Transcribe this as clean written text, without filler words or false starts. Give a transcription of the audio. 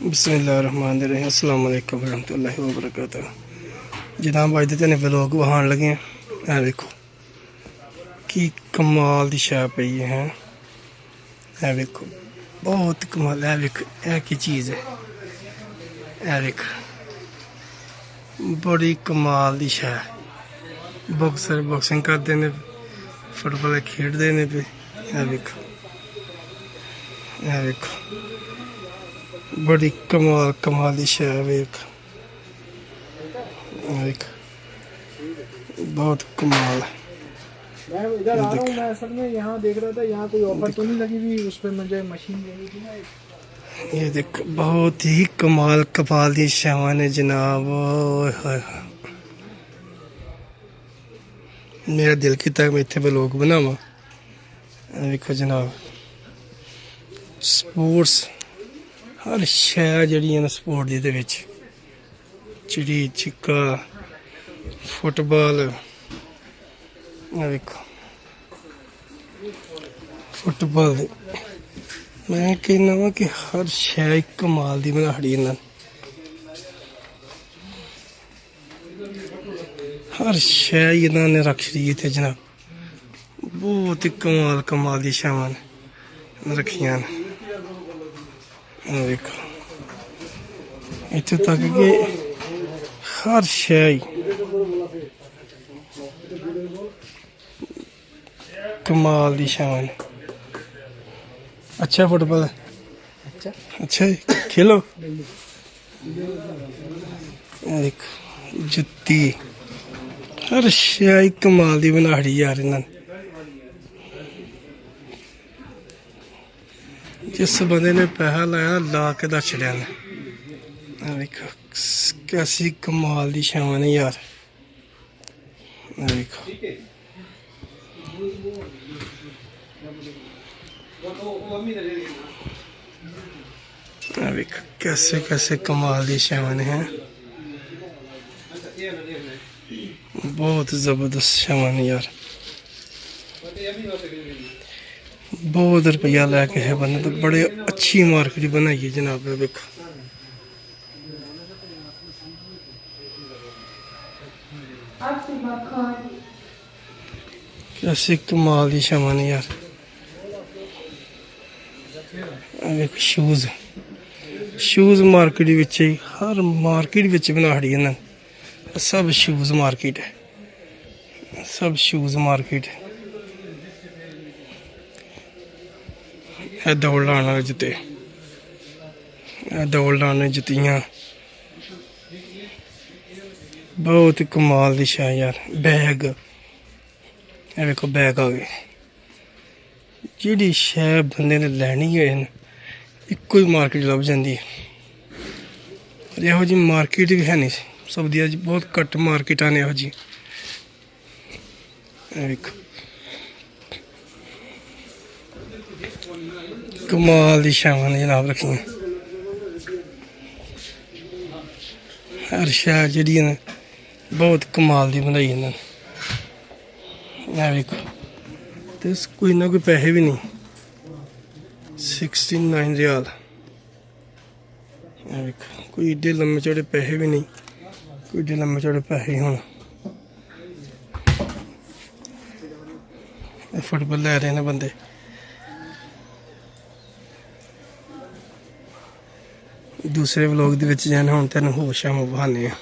बिस्मिल्लाहिर्रहमानिर्रहीम अस्सलाम वालेकुम रहमतुल्लाहि व बरकातहू। जनाब अज दे तेने व्लॉग वहान लगे हैं। ए देखो की कमाल दी शै पई है। ए देखो बहुत कमाल। ए देख ए की चीज़ है। ए देख बड़ी कमाल दी शै। बॉक्सर बॉक्सिंग करते ने, फुटबॉल खेडते ने पे। ए देखो बड़ी कमाल दी शै वेख। बहुत कमाल है। मैं इधर आ रहा हूँ। मैं असल में यहाँ देख रहा था, यहाँ कोई ऑफर तो नहीं लगी हुई उस पर मुझे मशीन लेनी थी ना। ये देख बहुत ही कमाल दी शैवां ने जनाब। मेरा दिल किता मैं इत्थे व्लॉग बनावा। देखो जनाब स्पोर्ट्स हर शै जिहड़ी है ना स्पोर्ट दे विच चिड़ी छिक्का फुटबॉल। देखो फुटबॉल मैं कहना वा कि हर शै कमाल दी बनाड़ी इन्हां हर शै इन्हां ने रख दी इत्थे जनाब। बहुत ही कमाल दी शैवां ने रखियां ने। देखो इत्थों तक कि हर शै कमाल दी शैवां ने। अच्छा फुटबॉल अच्छा है, खेलो। देखो जुत्ती हर शै कमाल दी बनाड़ी यार इन्हां। जिस बंदे ने पैसा लाया ला के दस छड़िया ने। देखो कैसी कमाल दी शैवां ने यार। देखो कैसे कैसे कमाल दी शैवां ने हैं। बहुत जबरदस्त शैवां ने यार। बहुत रुपया लैके है बंदे तो बड़े अच्छी मार्केट बनाई है जनाब। देखो कैसी कमाल दी शैवां ने यार। देखो शूज मार्केट विच हर मार्केट विच बनाड़ी इन्हां। सब शूज मार्केट है, सब शूज मार्केट है। दौड़ लाने वाले जूते, दौड़ लाने जुतियां। बहुत ही कमाल दी शै यार। बैग देखो बैग आ गए। जिहड़ी शै बंदे ने लैनी होए ना इक्को ही मार्केट लभ जांदी है। पर इहो जी मार्केट भी है नहीं सऊदीया च। बहुत घट मार्केटां ने इहो जी। देखो कमाल दी शैवां ने जनाब रखियां। हर शै जिहड़ी ने बहुत कमाल दी बनाई इन्हां। देखो ते कोई ना कोई पैसे भी नहीं। 69 रियाल। कोई एडे लम्बे चौड़े पैसे भी नहीं, कोई एडे लम्बे चौड़े पैसे होन। फुटबॉल लै रहे हैं बंदे। दूसरे व्लॉग दे विच जाना हुण तैनूं होर शैवां बहाने आ।